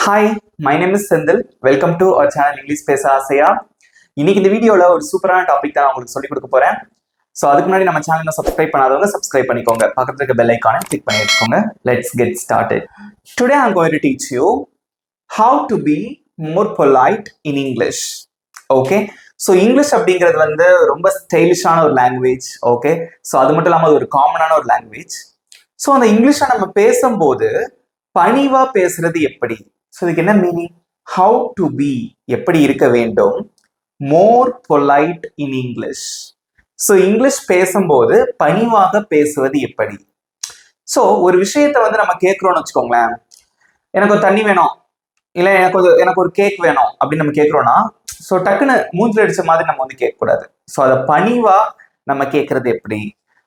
Hi, my name is Senthil. Welcome to our channel English பேச ஆசையா. இன்னைக்கு இந்த வீடியோவில் ஒரு சூப்பரான டாபிக் தான் நான் உங்களுக்கு சொல்லிக் கொடுக்க போறேன். ஸோ அதுக்கு முன்னாடி நம்ம சேனலை சப்ஸ்கிரைப் பண்ணாதவங்க சப்ஸ்கிரைப் பண்ணிக்கோங்க. பக்கத்துல இருக்க பெல் ஐக்கானை கிளிக் பண்ணி வச்சுக்கோங்க. Let's get started. Today I'm going to teach you how to be more polite in English. Okay, so English அப்படிங்கிறது வந்து ரொம்ப ஸ்டைலிஷான ஒரு லாங்குவேஜ். ஓகே, ஸோ அது மட்டும் இல்லாமல் அது ஒரு காமனான ஒரு லாங்குவேஜ். ஸோ அந்த இங்கிலீஷை நம்ம பேசும்போது பணிவா பேசுறது எப்படி? ஸோ இதுக்கு என்ன மீனிங்? ஹவு டு பி, எப்படி இருக்க வேண்டும், more polite in English. So English பேசும்போது பணிவாக பேசுவது எப்படி? ஸோ ஒரு விஷயத்த வந்து நம்ம கேட்குறோம்னு வச்சுக்கோங்களேன். எனக்கு ஒரு தண்ணி வேணும், இல்லை எனக்கு ஒரு கேக் வேணும் அப்படின்னு நம்ம கேட்குறோம்னா, ஸோ டக்குன்னு மூஞ்சில் அடிச்ச மாதிரி நம்ம வந்து கேட்கக்கூடாது. ஸோ அதை பணிவா நம்ம கேட்கறது எப்படி?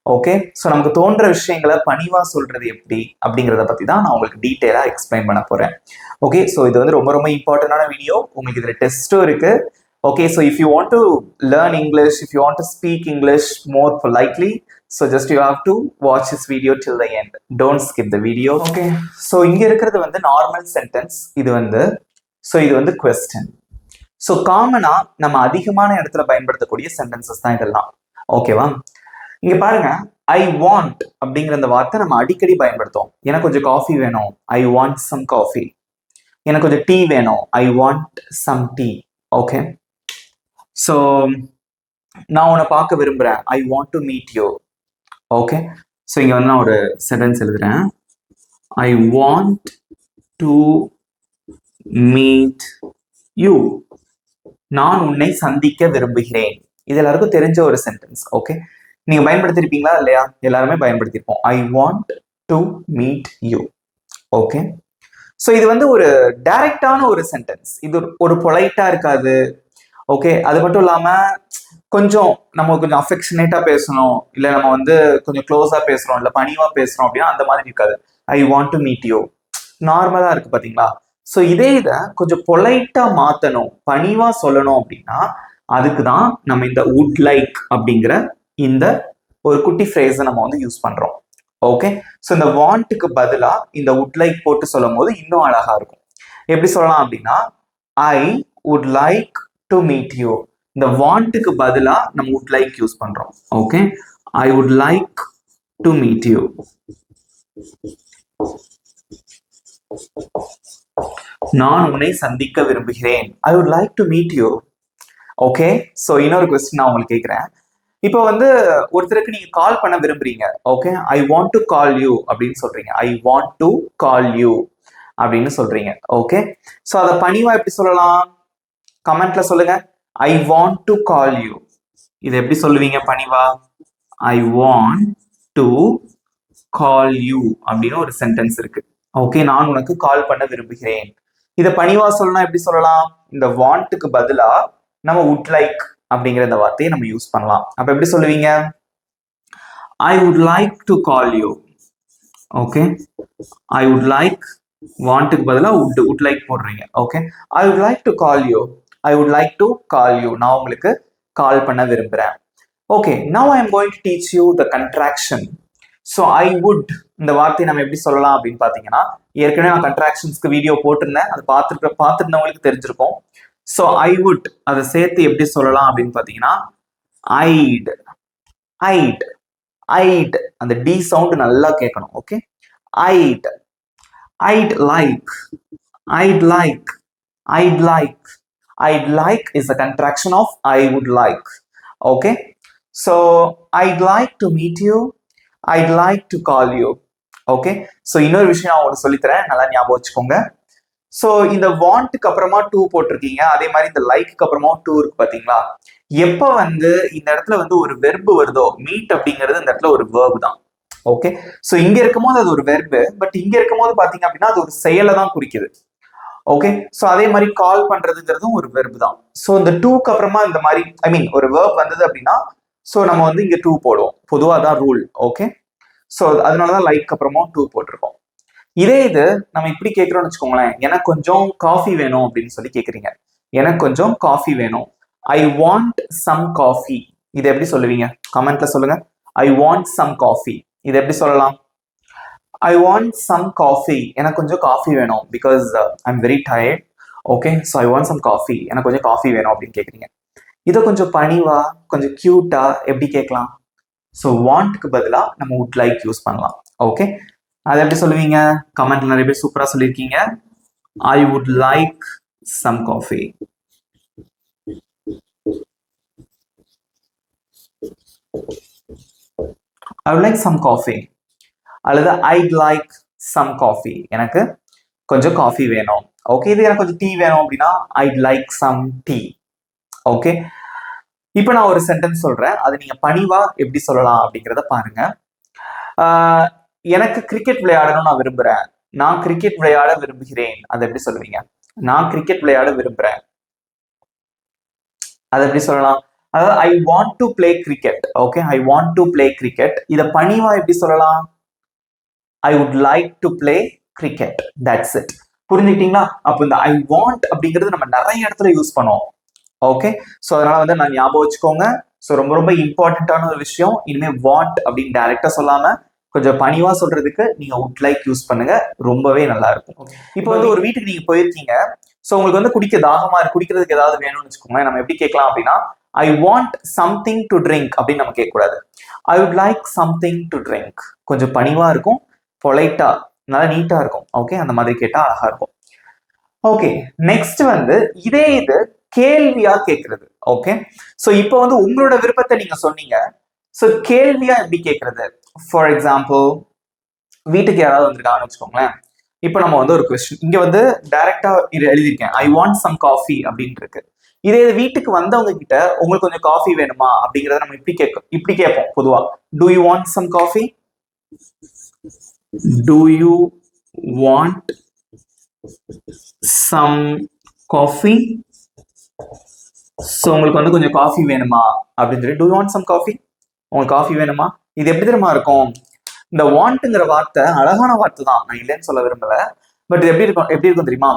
ஓகே, ஸோ நமக்கு தோன்ற விஷயங்களை பணிவா சொல்றது எப்படி அப்படிங்கிறத பத்தி தான் நான் உங்களுக்கு டீட்டெயிலா எக்ஸ்பிளைன் பண்ண போறேன். ஓகே, ஸோ இது வந்து ரொம்ப ரொம்ப இம்பார்ட்டன்டான வீடியோ. உங்களுக்கு இதுல டெஸ்ட்டும் இருக்கு. Okay, so if you want to learn English, if you want to speak English more politely, so just you have to watch this video till the end. Don't skip the video. Okay, so இங்க இருக்கிறது வந்து normal sentence. இது வந்து question. So காமனா நம்ம அதிகமான இடத்துல பயன்படுத்தக்கூடிய சென்டென்சஸ் தான் இதெல்லாம். ஓகேவா? இங்க பாருங்க, ஐ வாண்ட் அப்படிங்கிற அந்த வார்த்தை நம்ம அடிக்கடி பயன்படுத்துவோம். எனக்கு கொஞ்சம் காஃபி வேணும், ஐ வாண்ட் சம் காஃபி. எனக்கு கொஞ்சம் டீ வேணும், I want some tea. Okay, so நான் உன்னை பார்க்க விரும்புறேன், I want to meet you. Okay, so இங்க வந்து நான் ஒரு சென்டென்ஸ் எழுதுறேன், I want to meet you. நான் உன்னை சந்திக்க விரும்புகிறேன். இது எல்லாருக்கும் தெரிஞ்ச ஒரு சென்டென்ஸ். ஓகே, நீங்க பயன்படுத்திருப்பீங்களா இல்லையா? எல்லாருமே பயன்படுத்திருப்போம். I want to meet you. Okay, so இது வந்து ஒரு டைரக்டான ஒரு சென்டென்ஸ். இது ஒரு பொலைட்டா இருக்காது. ஓகே, அது மட்டும் இல்லாம நம்ம கொஞ்சம் அஃபெக்ஷனேட்டா பேசணும், இல்லை நம்ம வந்து கொஞ்சம் க்ளோஸா பேசுறோம், இல்லை பணிவா பேசுறோம் அப்படின்னா அந்த மாதிரி இருக்காது. ஐ வாண்ட் டு மீட் யூ நார்மலா இருக்கு பாத்தீங்களா? ஸோ இதை கொஞ்சம் பொலைட்டா மாத்தணும், பணிவா சொல்லணும் அப்படின்னா அதுக்கு தான் நம்ம இந்த வுட் லைக் அப்படிங்கிற இந்த ஒரு குட்டி ஃப்ரேஸை நம்ம வந்து யூஸ் பண்றோம். ஓகே, ஸோ இந்த வாண்ட்டுக்கு பதிலா இந்த வுட் லைக் போட்டு சொல்லும் போது இன்னும் அழகா இருக்கும். எப்படி சொல்லலாம் அப்படின்னா, ஐ would like to meet you. இந்த வாண்ட்டுக்கு பதிலா நம்ம வுட் லைக் யூஸ் பண்றோம். Okay, I would like to meet you. நான் உன்னை சந்திக்க விரும்புகிறேன், ஐ would like to meet you. Okay, so இன்னொரு கொஸ்டின் நான் உங்களுக்கு கேட்குறேன். இப்போ வந்து ஒருத்தருக்கு நீங்க கால் பண்ண விரும்புறீங்க. Okay, I want to call you அப்படின்னு சொல்றீங்க, ஐ வாண்ட் டு கால் யூ அப்படின்னு சொல்றீங்க. ஓகே, ஸோ அதை பணிவா எப்படி சொல்லலாம்? கமெண்ட்ல சொல்லுங்க. I want to call you, இதை எப்படி சொல்லுவீங்க பணிவா? I want to call you அப்படின்னு ஒரு சென்டென்ஸ் இருக்கு. ஓகே, நான் உனக்கு கால் பண்ண விரும்புகிறேன். இதை பணிவா சொல்லணும் எப்படி சொல்லலாம்? இந்த வாண்ட்டுக்கு பதிலா நம்ம வுட் லைக் அப்படிங்கிற இந்த வார்த்தையை நம்ம யூஸ் பண்ணலாம். அப்ப எப்படி சொல்லுவீங்க? I would like to call you. Okay, I would like, வாண்ட்டுக்கு பதிலா வுட் லைக் போடுறீங்க. Okay, I would like to call you, I would like to call you. நான் உங்களுக்கு கால் பண்ண விரும்புறேன். Okay, now I am going to teach you the contraction. So I would இந்த வார்த்தையை நம்ம எப்படி சொல்லலாம் அப்படின்னு பாத்தீங்கன்னா, ஏற்கனவே நான் கண்ட்ராக்ஷன்ஸ்க்கு வீடியோ போட்டிருந்தேன், அது பார்த்துருந்தவங்களுக்கு தெரிஞ்சிருக்கும். ஸோ ஐ வுட் அதை சேர்த்து எப்படி சொல்லலாம் அப்படின்னு பாத்தீங்கன்னா, ஐட் ஐட் ஐட், அந்த டி சவுண்ட் நல்லா கேட்கணும். Okay, I'd I'd like I'd like I'd like I'd like is a contraction of I would like. Okay, so I'd like to meet you, I'd like to call you. Okay, so இன்னொரு விஷயம் நான் உங்களுக்கு சொல்லித்தரேன், நல்லா ஞாபகம் வச்சுக்கோங்க. So இந்த வாண்ட்டுக்கு அப்புறமா டூ போட்டிருக்கீங்க, அதே மாதிரி இந்த லைக்கு அப்புறமா டூ இருக்கு பாத்தீங்களா? எப்ப வந்து இந்த இடத்துல வந்து ஒரு வெர்பு வருதோ, மீட் அப்படிங்கிறது இந்த இடத்துல ஒரு வேர்பு தான். ஓகே, ஸோ இங்க இருக்கும்போது அது ஒரு வெர்பு, பட் இங்க இருக்கும்போது பாத்தீங்க அப்படின்னா அது ஒரு செயலை தான் குறிக்குது. ஓகே, ஸோ அதே மாதிரி கால் பண்றதுங்கிறதும் ஒரு வெர்பு தான். ஸோ இந்த டூக்கு அப்புறமா இந்த மாதிரி ஒரு வேர்ப் வந்தது அப்படின்னா ஸோ நம்ம வந்து இங்க டூ போடுவோம், பொதுவாக தான் ரூல். ஓகே, ஸோ அதனாலதான் லைக் அப்புறமா டூ போட்டிருக்கோம். இது நம்ம இப்படி கேட்கிறோம்னு வச்சுக்கோங்களேன், எனக்கு கொஞ்சம் காஃபி வேணும் அப்படின்னு சொல்லி கேட்குறீங்க. எனக்கு கொஞ்சம் காஃபி வேணும், ஐ வாண்ட் சம் காஃபி. இதை எப்படி சொல்லுவீங்க? கமெண்ட்ல சொல்லுங்க. ஐ வாண்ட் சம் காஃபி, இதை எப்படி சொல்லலாம்? ஐ வாண்ட் சம் காஃபி, எனக்கு கொஞ்சம் காஃபி வேணும் because I am very tired. Okay, so I want some coffee, எனக்கு கொஞ்சம் காஃபி வேணும் அப்படின்னு கேட்குறீங்க. இதை கொஞ்சம் பணிவா கொஞ்சம் கியூட்டா எப்படி கேட்கலாம்? ஸோ வாண்ட்க்கு பதிலாக நம்ம வுட் லைக் யூஸ் பண்ணலாம். ஓகே, அதை எப்படி சொல்லுவீங்க? கமெண்ட்ல நிறைய பேர் சூப்பராக சொல்லியிருக்கீங்க. I would like some coffee. I would like some coffee அல்லது ஐட் லைக் சம் காஃபி, எனக்கு கொஞ்சம் காஃபி வேணும். ஓகே, இது எனக்கு கொஞ்சம் டீ வேணும் அப்படின்னா I'd like some tea. Okay, இப்போ நான் ஒரு சென்டென்ஸ் சொல்றேன், அது நீங்க பணிவா எப்படி சொல்லலாம் அப்படிங்கிறத பாருங்க. எனக்கு கிரிக்கெட் விளையாடணும் நான் விரும்புறேன், நான் கிரிக்கெட் விளையாட விரும்புகிறேன், அதை எப்படி சொல்லுவீங்க? நான் கிரிக்கெட் விளையாட விரும்புறேன், அதை எப்படி சொல்லலாம்? அதாவது I want to play cricket. Okay, I want to play cricket, இதை பணிவா எப்படி சொல்லலாம்? I would like to play cricket. That's it. புரிஞ்சுக்கிட்டீங்களா? அப்போ இந்த ஐ வாண்ட் அப்படிங்கிறது நம்ம நிறைய இடத்துல யூஸ் பண்ணுவோம். ஓகே, ஸோ அதனால வந்து நான் ஞாபகம் வச்சுக்கோங்க. ஸோ ரொம்ப ரொம்ப இம்பார்ட்டன்டான ஒரு விஷயம். இனிமேல் வாண்ட் அப்படின்னு டைரக்டா சொல்லாம கொஞ்சம் பணிவா சொல்றதுக்கு நீங்க வுட் லைக் யூஸ் பண்ணுங்க, ரொம்பவே நல்லா இருக்கும். இப்போ வந்து ஒரு வீட்டுக்கு நீங்க போயிருக்கீங்க, ஸோ உங்களுக்கு வந்து குடிக்க தாகமா இருக்கு, குடிக்கிறதுக்கு ஏதாவது வேணும்னு வச்சுக்கோங்க. நம்ம எப்படி கேட்கலாம் அப்படின்னா I want something to drink அப்படின்னு நம்ம கேட்கக்கூடாது. ஐ would like something to drink. கொஞ்சம் பணிவா இருக்கும், பொலைட்டா, நல்லா நீட்டா இருக்கும். ஓகே, அந்த மாதிரி கேட்டா அழகா இருக்கும். ஓகே, நெக்ஸ்ட் வந்து இதே இது கேள்வியா கேட்கறது. ஓகே, ஸோ இப்போ வந்து உங்களோட விருப்பத்தை நீங்க சொன்னீங்க. ஸோ கேள்வியா எப்படி கேட்கறது? ஃபார் எக்ஸாம்பிள், வீட்டுக்கு யாராவது வந்திருக்காங்கன்னு வச்சுக்கோங்களேன். இப்போ நம்ம வந்து ஒரு கொஸ்டின் இங்க வந்து டைரக்டா இது எழுதியிருக்கேன், ஐ வாண்ட் சம் காஃபி அப்படின்னு இருக்கு. இதே வீட்டுக்கு வந்தவங்க கிட்ட உங்களுக்கு கொஞ்சம் காஃபி வேணுமா அப்படிங்கறத நம்ம இப்படி கேட்போம் பொதுவா. Do you want some coffee? Do you want some coffee? So உங்களுக்கு வந்து கொஞ்சம் காஃபி வேணுமா அப்படின்னு சொல்லி do you want some coffee, உங்களுக்கு காஃபி வேணுமா? இது எப்படி தெரியுமா இருக்கும்? இந்த வாண்ட்ங்கிற வார்த்தை அழகான வார்த்தை தான், நான் இல்லைன்னு சொல்ல விரும்பல. பட் எப்படி இருக்கும் தெரியுமா?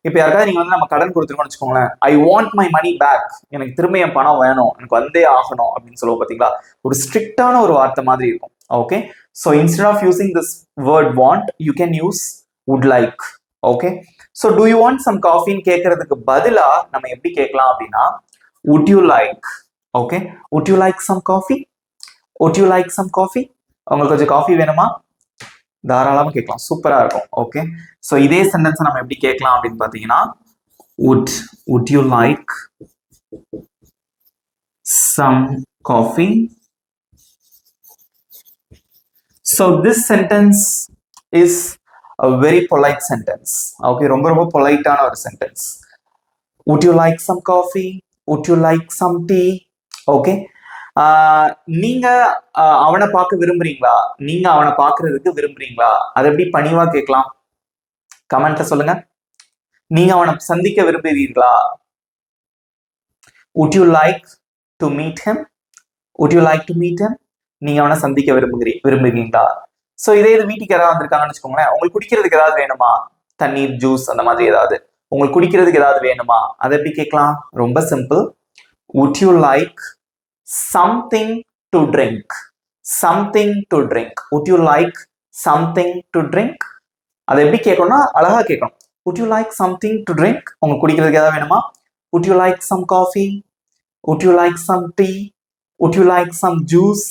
இப்போ யாருக்காவது நீங்க வந்து நம்ம கடன் கொடுத்துருக்கோம்னு வச்சுக்கோங்களேன், I want my money back, எனக்கு திரும்ப என் பணம் வேணும், எனக்கு வந்தே ஆகணும் அப்படின்னு சொல்லுவோம் பார்த்தீங்களா? ஒரு ஸ்ட்ரிக்டான ஒரு வார்த்தை மாதிரி இருக்கும். Okay, so instead of using this word want, you can use would like. Okay, so do you want some காஃபின்னு கேட்கறதுக்கு பதிலா நம்ம எப்படி கேட்கலாம் அப்படின்னா would you like. Okay, would you like some coffee? would you like some coffee? உங்களுக்கு கொஞ்சம் coffee வேணுமா? தாராளமா கேட்கலாம், சூப்பரா இருக்கும். ஓகே, ஸோ இதே சென்டென்ஸ் நம்ம எப்படி கேட்கலாம் அப்படின்னு பார்த்தீங்கன்னா would you like some coffee? So this sentence is a very polite sentence. Okay, ரொம்ப ரொம்ப பொலைட்டான ஒரு sentence. would you like some coffee? would you like some tea? Okay, நீங்க அவனை பார்க்க விரும்புறீங்களா, நீங்க அவனை பார்க்கறதுக்கு விரும்புறீங்களா, அதை எப்படி பணிவா கேட்கலாம்? கமெண்ட்ல சொல்லுங்க. நீங்க அவனை சந்திக்க விரும்புவீர்களா? would you like to meet him? would you like to meet him? நீங்க அவனை சந்திக்க விரும்புகிறீங்களா? ஸோ இதே இது வீட்டுக்கு யாராவது வந்திருக்காங்கன்னு வச்சுக்கோங்களேன், உங்களுக்கு குடிக்கிறதுக்கு ஏதாவது வேணுமா, தண்ணீர், ஜூஸ் அந்த மாதிரி ஏதாவது உங்களுக்கு குடிக்கிறதுக்கு ஏதாவது வேணுமா, அதை எப்படி கேட்கலாம்? ரொம்ப simple. would you like something to drink? something to drink. would you like something to drink? அதை எப்படி கேட்கணும்னா அழகா கேட்கணும். would you like something to drink? உங்களுக்கு குடிக்கிறதுக்கு ஏதாவது வேணுமா? would you like some coffee? would you like some tea? would you like some juice?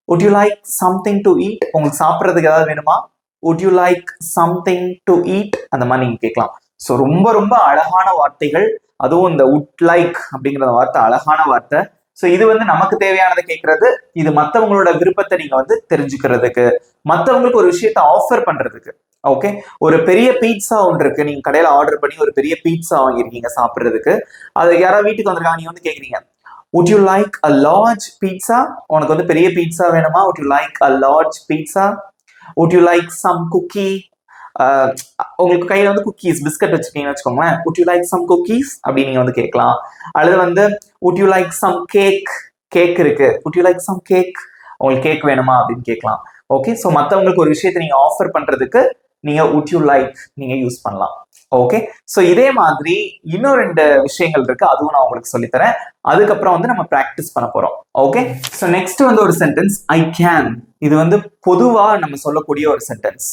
would you like something to eat? உங்களுக்கு சாப்பிட்றதுக்கு ஏதாவது வேணுமா? would you like something to eat? அந்த மாதிரி நீங்க கேட்கலாம். ஸோ ரொம்ப ரொம்ப அழகான வார்த்தைகள், அதுவும் இந்த வுட் லைக் அப்படிங்கிற வார்த்தை அழகான வார்த்தை. ஸோ இது வந்து நமக்கு தேவையானதை கேட்கறது, இது மற்றவங்களோட விருப்பத்தை நீங்க வந்து தெரிஞ்சுக்கிறதுக்கு, மற்றவங்களுக்கு ஒரு விஷயத்த ஆஃபர் பண்றதுக்கு. ஓகே, ஒரு பெரிய பீட்சா ஒன்று இருக்கு, நீங்க கடையில ஆர்டர் பண்ணி ஒரு பெரிய பீட்சா வாங்கியிருக்கீங்க சாப்பிட்றதுக்கு. அது யாராவது வீட்டுக்கு வந்திருக்காங்க, நீங்க வந்து கேட்குறீங்க would you like a large pizza? உனக்கு வந்து பெரிய பீட்சா வேணுமா? would you like a large pizza? would you like some cookie? உங்களுக்கு கையில வந்து குக்கீஸ், பிஸ்கட் வச்சுக்கீங்கன்னு வச்சுக்கோங்களேன், would you like some cookies அப்படின்னு நீங்க வந்து கேட்கலாம். அல்லது வந்து would you like some cake? Cake இருக்கு, would you like some cake? உங்களுக்கு கேக் வேணுமா அப்படின்னு கேட்கலாம். ஓகே, ஸோ மற்றவங்களுக்கு ஒரு விஷயத்தை நீங்க ஆஃபர் பண்றதுக்கு நீங்க would you like நீங்க யூஸ் பண்ணலாம். ஓகே, ஸோ இதே மாதிரி இன்னும் 2 விஷயங்கள் இருக்கு, அதுவும் நான் உங்களுக்கு சொல்லித்தரேன். அதுக்கப்புறம் வந்து நம்ம ப்ராக்டிஸ் பண்ண போறோம். ஓகே, ஸோ நெக்ஸ்ட் வந்து ஒரு சென்டென்ஸ் ஐ கேன். இது வந்து பொதுவா நம்ம சொல்லக்கூடிய ஒரு சென்டென்ஸ்.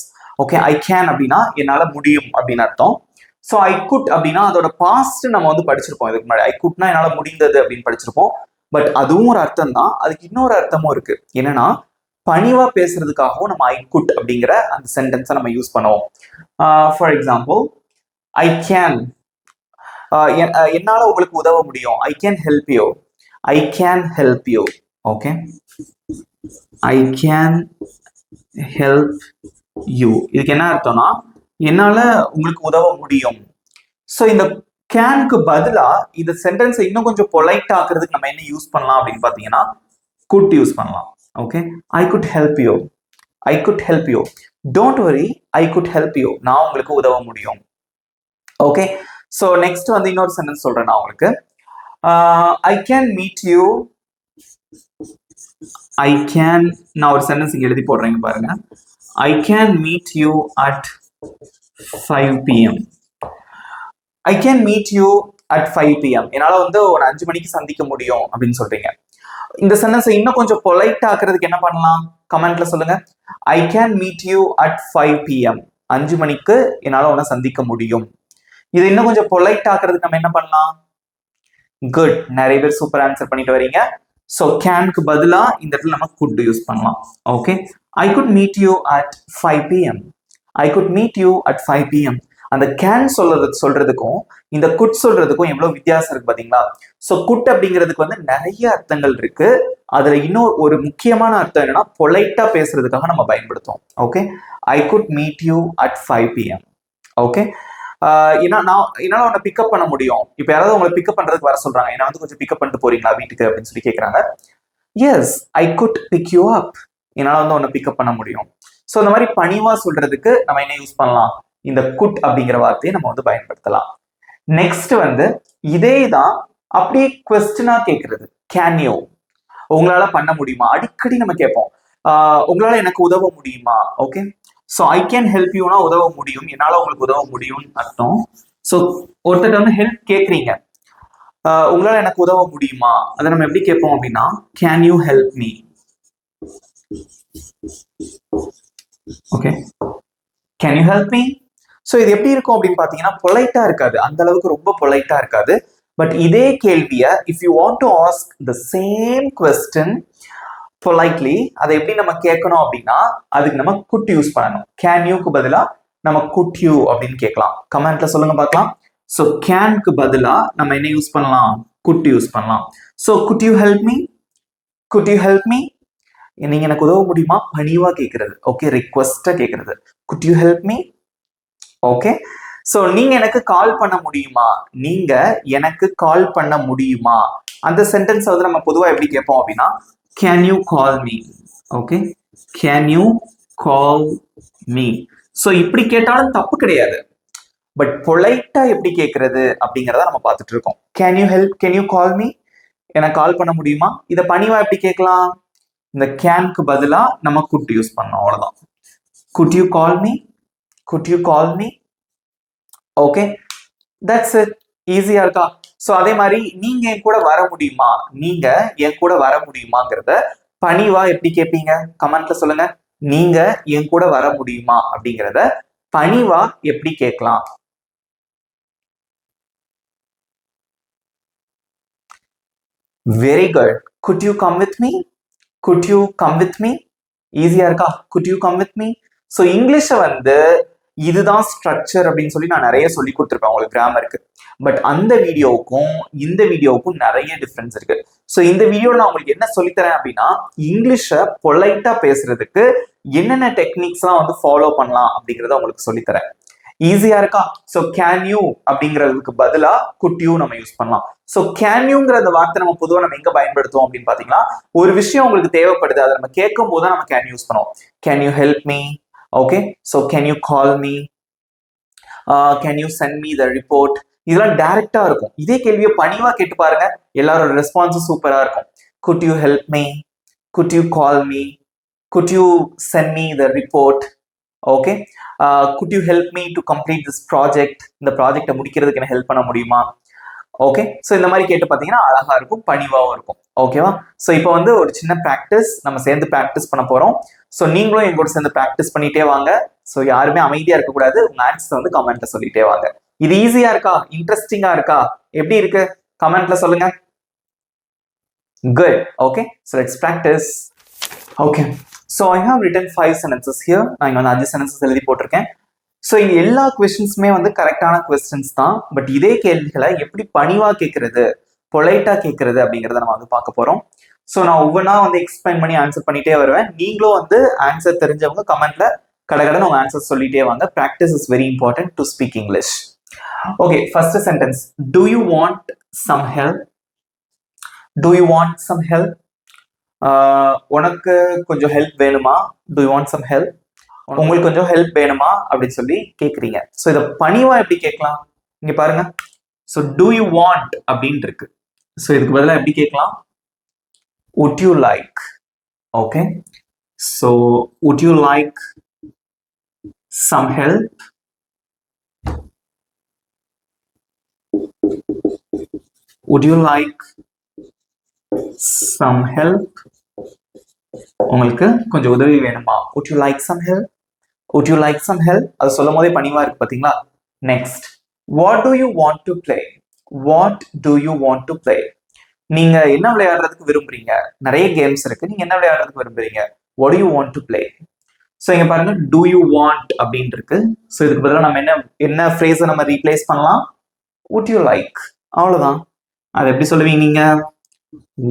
ஓகே, ஐ கேன் அப்படின்னா என்னால முடியும் அப்படின்னு அர்த்தம். ஸோ ஐ குட் அப்படின்னா அதோட பாஸ்ட் நம்ம வந்து படிச்சிருப்போம் இதுக்கு முன்னாடி. ஐ குட்னா என்னால முடிந்தது அப்படின்னு படிச்சிருப்போம். பட் அதுவும் ஒரு அர்த்தம் தான், அதுக்கு இன்னொரு அர்த்தமும் இருக்கு. என்னன்னா பணிவா பேசுறதுக்காகவும் நம்ம ஐ குட் அப்படிங்கிற அந்த சென்டென்ஸை நம்ம யூஸ் பண்ணுவோம். ஃபார் எக்ஸாம்பிள், ஐ கேன், என்னால உங்களுக்கு உதவ முடியும். ஐ can help you. I can help you. Okay, I can help you. இதுக்கு என்ன அர்த்தம்னா என்னால உங்களுக்கு உதவ முடியும். ஸோ இந்த கேனுக்கு பதிலா இந்த சென்டென்ஸை இன்னும் கொஞ்சம் பொலைட் ஆக்குறதுக்கு நம்ம என்ன யூஸ் பண்ணலாம் அப்படின்னு பார்த்தீங்கன்னா குட் யூஸ் பண்ணலாம். Okay, I could help you. I could help you. Don't worry, I could help you. நான் உங்களுக்கு உதவ முடியும். ஓகே, ஸோ நெக்ஸ்ட் வந்து இன்னொரு சென்டென்ஸ் சொல்றேன் நான் உங்களுக்கு. I can meet you. I can, நான் ஒரு சென்டென்ஸ் இங்க எழுதி போடுறேங்க பாருங்க. I can meet you at 5 PM. I can meet you at 5 PM. என்னால வந்து ஒரு 5 மணிக்கு சந்திக்க முடியும் அப்படின்னு சொல்றீங்க. இந்த சென்டென்ஸை இன்னும் கொஞ்சம் பொலைட் ஆக்குறதுக்கு என்ன பண்ணலாம்? கமெண்ட்ல சொல்லுங்க. I can meet you at 5 PM. 5 மணிக்கு என்னால உன்னை சந்திக்க முடியும். இது இன்னும் கொஞ்சம் பொலைட் ஆக்குறதுக்கு நம்ம என்ன பண்ணலாம்? குட். நிறைய பேர் சூப்பர் ஆன்சர் பண்ணிட்டு வரீங்க. ஸோ கேனுக்கு பதிலா இந்த இடத்துல நம்ம குட் யூஸ் பண்ணலாம். Okay, I could meet you at 5 PM. I could meet you at 5 PM. அந்த கேன் சொல்றதுக்கும் இந்த குட் சொல்றதுக்கும் எவ்வளவு வித்தியாசம் இருக்கு பாத்தீங்களா? ஸோ குட் அப்படிங்கிறதுக்கு வந்து நிறைய அர்த்தங்கள் இருக்கு. அதுல இன்னும் ஒரு முக்கியமான அர்த்தம் என்னன்னா பொலைட்டா பேசுறதுக்காக நம்ம பயன்படுத்துவோம். Okay, I could meet you at 5 PM. Okay, என்னால உன்னை பிக்கப் பண்ண முடியும். இப்போ யாராவது உங்களை பிக்கப் பண்றதுக்கு வர சொல்றாங்க, என்ன வந்து கொஞ்சம் பிக்கப் பண்ணிட்டு போறீங்களா வீட்டுக்கு அப்படின்னு சொல்லி கேட்கறாங்க. Yes, I could pick you up. என்னால வந்து உன்னை பிக்கப் பண்ண முடியும். ஸோ இந்த மாதிரி பணிவா சொல்றதுக்கு நம்ம என்ன யூஸ் பண்ணலாம்? இந்த குட் அப்படிங்கிற வார்த்தையை நம்ம வந்து பயன்படுத்தலாம். நெக்ஸ்ட் வந்து இதே தான் அப்படியே குவெஸ்டனா கேட்கறது. கேன் யூ, உங்களால பண்ண முடியுமா? அடிக்கடி நம்ம கேட்போம். உங்களால எனக்கு உதவ முடியுமா? Okay, so I can help யூனா உதவ முடியும், என்னால உங்களுக்கு உதவ முடியும்னு அர்த்தம். ஸோ ஒருத்தர் வந்து ஹெல்ப் கேட்குறீங்க, உங்களால எனக்கு உதவ முடியுமா? அதை நம்ம எப்படி கேட்போம் அப்படின்னா can you help me. Okay, can you help me. So இது எப்படி இருக்கும் அப்படின்னு பார்த்தீங்கன்னா பொலைட்டா இருக்காது, அந்த அளவுக்கு ரொம்ப பொலைட்டா இருக்காது. பட் இதே கேள்வியை if you want to ask the same question politely, அதை எப்படி நம்ம கேட்கணும் அப்படின்னா அதுக்கு நம்ம குட் யூஸ் பண்ணணும். கேன் யூக்கு பதிலா நம்ம குட் யூ அப்படின்னு கேட்கலாம். கமெண்ட்ல சொல்லுங்க பார்க்கலாம். ஸோ கேனுக்கு பதிலா நம்ம என்ன யூஸ் பண்ணலாம்? குட் யூஸ் பண்ணலாம். So good you help me, could you help me. நீங்க எனக்கு உதவ முடியுமா? பணிவா கேட்கறது. ஓகே, ரிக்வெஸ்டா கேட்கறது. Good you help me. Okay, so நீங்க எனக்கு கால் பண்ண முடியுமா? நீங்க எனக்கு கால் பண்ண முடியுமா? அந்த சென்டென்ஸ் வந்து நம்ம பொதுவாக எப்படி கேட்போம் அப்படின்னா can you call me. Okay, can you call me. So இப்படி கேட்டாலும் தப்பு கிடையாது. பட் பொலைட்டா எப்படி கேட்கறது அப்படிங்கிறத நம்ம பார்த்துட்டு இருக்கோம். Can you help, can you call me, எனக்கு கால் பண்ண முடியுமா? இதை பணிவா எப்படி கேட்கலாம்? இந்த கேனுக்கு பதிலா நம்ம குட் யூஸ் பண்ணோம், அவ்வளவுதான். Good you call me, could you call me. Okay, that's it. ஈஸியா இருக்கா? ஸோ அதே மாதிரி நீங்க என் கூட வர முடியுமா, நீங்க என் கூட வர முடியுமாங்கிறத பணிவா எப்படி கேட்பீங்க? கமெண்ட்ல சொல்லுங்க. நீங்க என் கூட வர முடியுமா அப்படிங்கிறத பணிவா எப்படி கேட்கலாம்? Very good. Good you come with me, could you come with me. ஈஸியா இருக்கா? Good you come with me. So இங்கிலீஷை வந்து இதுதான் ஸ்ட்ரக்சர் அப்படின்னு சொல்லி நான் நிறைய சொல்லி கொடுத்துருப்பேன் உங்களுக்கு கிராமருக்கு. பட் அந்த வீடியோவுக்கும் இந்த வீடியோவுக்கும் நிறைய டிஃப்ரென்ஸ் இருக்கு. ஸோ இந்த வீடியோவில் நான் உங்களுக்கு என்ன சொல்லித்தரேன் அப்படின்னா இங்கிலீஷை பொலைட்டா பேசுறதுக்கு என்னென்ன டெக்னிக்ஸ்லாம் வந்து ஃபாலோ பண்ணலாம் அப்படிங்கிறத உங்களுக்கு சொல்லித்தரேன். ஈஸியா இருக்கா? ஸோ கேன் யூ அப்படிங்கிறதுக்கு பதிலா குட் யூ நம்ம யூஸ் பண்ணலாம். ஸோ கேன் யூங்கிற அந்த வார்த்தை நம்ம பொதுவாக நம்ம எங்க பயன்படுத்துவோம் அப்படின்னு பாத்தீங்கன்னா ஒரு விஷயம் உங்களுக்கு தேவைப்படுது, அதை நம்ம கேட்கும் போது தான் நம்ம கேன் யூஸ் பண்ணுவோம். Can you help me. Okay, so can you call me, can you send me the report. இதெல்லாம் டைரக்டா இருக்கும். இதே கேள்வியை பணிவா கேட்டு பாருங்க, எல்லாரோட ரெஸ்பான்ஸும் சூப்பரா இருக்கும். Could you help me, could you call me, could you send me the report. Okay, could you help me to complete this project, இந்த ப்ராஜெக்டை முடிக்கிறதுக்கு என்ன ஹெல்ப் பண்ண முடியுமா? ஓகே, ஸோ இந்த மாதிரி கேட்டு பார்த்தீங்கன்னா அழகா இருக்கும், பணிவாகவும் இருக்கும். ஓகேவா? ஸோ இப்போ வந்து ஒரு சின்ன ப்ராக்டிஸ் நம்ம சேர்ந்து ப்ராக்டிஸ் பண்ண போறோம். ஸோ நீங்களும் எங்க கூட சேர்ந்து ப்ராக்டிஸ் பண்ணிட்டே வாங்க. ஸோ யாருமே அமைதியா இருக்கக்கூடாது, உங்க ஆன்சர்ஸ் வந்து கமெண்ட்ல சொல்லிட்டே வாங்க. இது ஈஸியா இருக்கா, இன்ட்ரெஸ்டிங்கா இருக்கா, எப்படி இருக்கு கமெண்ட்ல சொல்லுங்க. Good. Okay, so let's practise. Okay, so I have written 5 sentences here. நான் இங்க வந்து 5 sentences எழுதி போட்டிருக்கேன். ஸோ இங்க எல்லா கொஸ்டின்ஸுமே வந்து கரெக்டான கொஸ்டின்ஸ் தான். பட் இதே கேள்விகளை எப்படி பணிவா கேட்கறது, பொலைட்டா கேட்கறது அப்படிங்கிறத நம்ம வந்து பார்க்க போறோம். ஸோ நான் ஒவ்வொன்றா வந்து எக்ஸ்பிளைன் பண்ணி ஆன்சர் பண்ணிட்டே வருவேன். நீங்களும் வந்து ஆன்சர் தெரிஞ்சவங்க கமெண்ட்ல கடகடன்னு உங்க ஆன்சர் சொல்லிட்டே வாங்க. Practice is very important to speak English. Okay, first sentence. Do you want some help? Do you want some help? உனக்கு கொஞ்சம் ஹெல்ப் வேணுமா? Do you want some help? உங்களுக்கு கொஞ்சம் ஹெல்ப் வேணுமா அப்படின்னு சொல்லி கேக்குறீங்க. ஸோ இதை பணிவா எப்படி கேட்கலாம்? இங்க பாருங்க. ஸோ டு யூ வாண்ட் அப்படின்னு இருக்கு. ஸோ இதுக்கு பதிலாக எப்படி கேட்கலாம்? would you like? Okay, so would you like some help? would you like some help? உங்களுக்கு கொஞ்சம் உதவி வேணுமா? would you like some help? would you like some help? அது சொல்லும் போதே பணிவா இருக்கு பாத்தீங்களா? Next, what do you want to play? what do you want to play? நீங்க என்ன விளையாடுறதுக்கு விரும்புறீங்க? நிறைய கேம்ஸ் இருக்கு, நீங்க என்ன விளையாடுறதுக்கு விரும்புறீங்க? what do you want to play? So இங்க பாருங்க, do you want அப்படின்னு இருக்கு. ஸோ இதுக்கு பதிலாக நம்ம என்ன ஃப்ரேஸை நம்ம ரீப்ளேஸ் பண்ணலாம்? would you like. அவ்வளவுதான். அது எப்படி சொல்லுவீங்க நீங்க?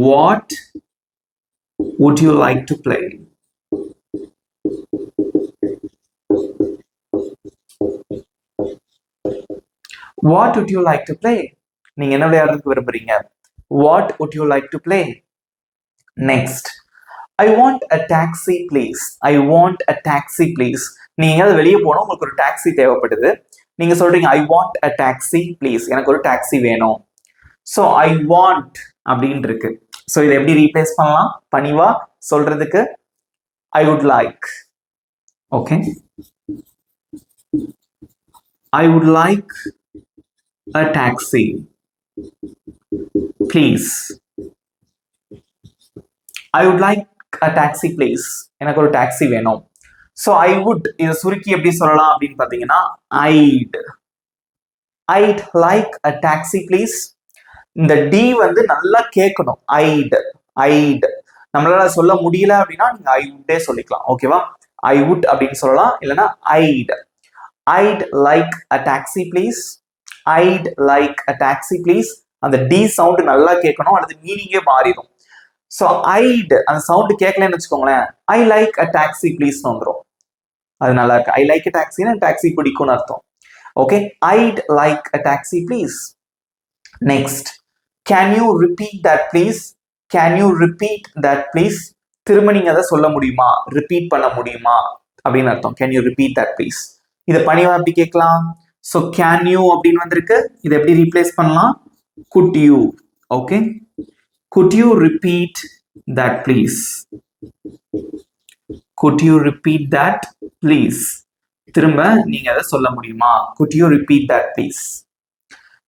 what would you like to play? what would you like to play? நீங்க என்ன விளையாடுறதுக்கு விரும்புறீங்க? what would you like to play? next, I want a taxi please. I want a taxi please. நீங்க அது வெளியே போனோம், உங்களுக்கு ஒரு டாக்ஸி தேவைப்படுது. நீங்க சொல்றீங்க I want a taxi please. எனக்கு ஒரு டாக்ஸி வேணும். ஸோ I want அப்படின்னு இருக்கு. ஸோ இதை எப்படி ரீப்ளேஸ் பண்ணலாம் பணிவா சொல்றதுக்கு? I would like. Okay, I would like a taxi please. I would like a taxi please. எனக்கு ஒரு டாக்ஸி வேணும். ஸோ I would இதை சுருக்கி எப்படி சொல்லலாம் அப்படின்னு பார்த்தீங்கன்னா I'd like a taxi please. இந்த டி வந்து நல்லா கேட்கணும். I'd நம்மளால சொல்ல முடியல அப்படின்னா நீங்க I would சொல்லிக்கலாம். ஓகேவா? I would அப்படின்னு சொல்லலாம், இல்லைன்னா I'd like a taxi please. I'd like a taxi please. அந்த டி சவுண்ட் நல்லா கேட்கணும், அல்லது மீனிங்கே மாறிடும். ஸோ I'd அந்த சவுண்ட் கேட்கலன்னு வச்சுக்கோங்களேன், I like a taxi please வந்துடும். அது நல்லா இருக்கு. I like a taxi னா டாக்ஸி பிடிக்கும்னு அர்த்தம். Okay, I'd like a taxi please. Next, can you repeat that please? Can you repeat that please? திரும்ப நீங்க அதை சொல்ல முடியுமா, ரிப்பீட் பண்ண முடியுமா அப்படின்னு அர்த்தம். Can you repeat that please? இதை பணிவா எப்படி கேட்கலாம்? ஸோ can you அப்படின்னு வந்திருக்கு, இதை எப்படி ரீப்ளேஸ் பண்ணலாம்? could you. Okay, could you repeat that please? could you repeat that please? திரும்ப நீங்க அதை சொல்ல முடியுமா? could you repeat that please?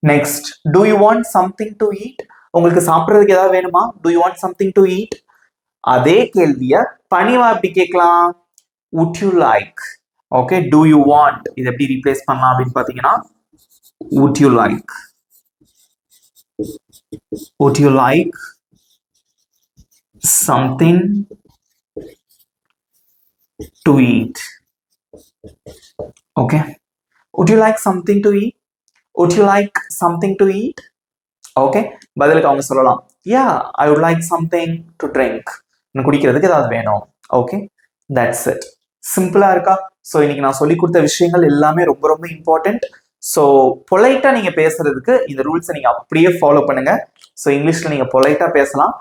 next, do you want something to eat? உங்களுக்கு சாப்பிட்றதுக்கு ஏதாவது வேணுமா? do you want something to eat? அதே கேள்விய பணிவா எப்படி கேட்கலாம்? would you like. Okay, do you want இதை எப்படி ரீப்ளேஸ் பண்ணலாம் அப்படின்னு பாத்தீங்கன்னா would you like. would you like something to eat? okay, would you like something to eat? would you like something to eat? Okay, பதிலுக்கு அவங்க சொல்லலாம் yeah, I would like something to drink. எனக்கு குடிக்கிறதுக்கு ஏதாவது வேணும். Okay, that's it. சிம்பிளா இருக்கா? So இன்னைக்கு நான் சொல்லி கொடுத்த விஷயங்கள் எல்லாமே ரொம்ப ரொம்ப இம்பார்ட்டன்ட். ஸோ பொலைட்டா நீங்க பேசுறதுக்கு இந்த ரூல்ஸை நீங்க அப்படியே ஃபாலோ பண்ணுங்க. ஸோ இங்கிலீஷ்ல நீங்க பொலைட்டா பேசலாம்,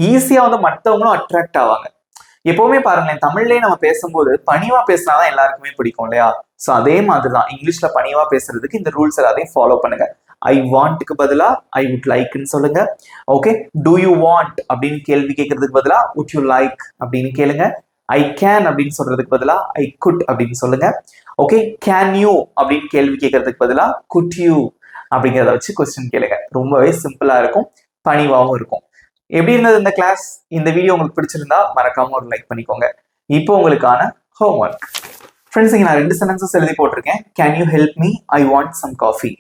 ஈஸியா வந்து மற்றவங்களும் அட்ராக்ட் ஆவாங்க. எப்பவுமே பாருங்களேன், தமிழ்லயே நம்ம பேசும்போது பணிவா பேசினாதான் எல்லாருக்குமே பிடிக்கும் இல்லையா? ஸோ அதே மாதிரிதான் இங்கிலீஷ்ல பணிவா பேசுறதுக்கு இந்த ரூல்ஸ் எல்லாத்தையும் ஃபாலோ பண்ணுங்க. ஐ வாண்ட்க்கு பதிலா ஐ வுட் லைக்னு சொல்லுங்க. ஓகே, டூ யூ வாண்ட் அப்படின்னு கேள்வி கேட்கறதுக்கு பதிலா வுட் யூ லைக் அப்படின்னு கேளுங்க. ஐ கேன் அப்படின்னு சொல்றதுக்கு பதிலா ஐ குட் அப்படின்னு சொல்லுங்க. ஓகே, கேன் யூ அப்படின்னு கேள்வி கேட்கறதுக்கு பதிலா குட் யூ அப்படிங்கிறத வச்சு கொஸ்டின் கேளுங்க. ரொம்பவே சிம்பிளா இருக்கும், பணிவாகவும் இருக்கும். எப்படி இருந்தது இந்த கிளாஸ்? இந்த வீடியோ உங்களுக்கு பிடிச்சிருந்தா மறக்காம ஒரு லைக் பண்ணிக்கோங்க. இப்போ உங்களுக்கான ஹோம்ஒர்க். ஃப்ரெண்ட்ஸ், இங்க நான் 2 சென்டென்சஸ் எழுதி போட்டிருக்கேன். Can you help me, I want some coffee.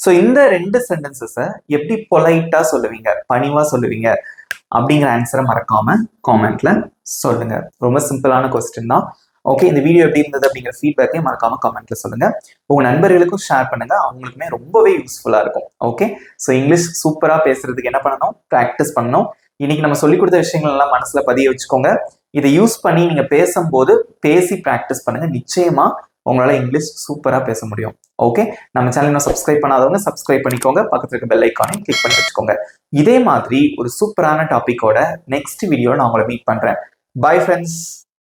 So இந்த 2 சென்டென்சஸை எப்படி பொலைட்டா சொல்லுவீங்க, பணிவா சொல்லுவீங்க அப்படிங்கிற ஆன்சரை மறக்காம காமெண்ட்ல சொல்லுங்க. ரொம்ப சிம்பிளான கொஸ்டின் தான். ஓகே, இந்த வீடியோ எப்படி இருந்தது அப்படிங்கிற ஃபீட்பேக்கையும் மறக்காம கமெண்ட்ல சொல்லுங்க. உங்க நண்பர்களுக்கும் ஷேர் பண்ணுங்க, அவங்களுக்குமே ரொம்பவே யூஸ்ஃபுல்லா இருக்கும். ஓகே, ஸோ இங்கிலீஷ் சூப்பரா பேசுறதுக்கு என்ன பண்ணணும்? ப்ராக்டிஸ் பண்ணணும். இன்னைக்கு நம்ம சொல்லிக் கொடுத்த விஷயங்கள் எல்லாம் மனசுல பதிய வச்சுக்கோங்க. இதை யூஸ் பண்ணி நீங்க பேசும்போது பேசி ப்ராக்டிஸ் பண்ணுங்க. நிச்சயமா உங்களால இங்கிலீஷ் சூப்பரா பேச முடியும். ஓகே, நம்ம சேனல் சப்ஸ்கிரைப் பண்ணாதவங்க சப்ஸ்கிரைப் பண்ணிக்கோங்க. பக்கத்துல இருக்க பெல் ஐக்கானையும் கிளிக் பண்ணி வச்சுக்கோங்க. இதே மாதிரி ஒரு சூப்பரான டாபிக்கோட நெக்ஸ்ட் வீடியோ நான் உங்களை மீட் பண்றேன். Bye friends.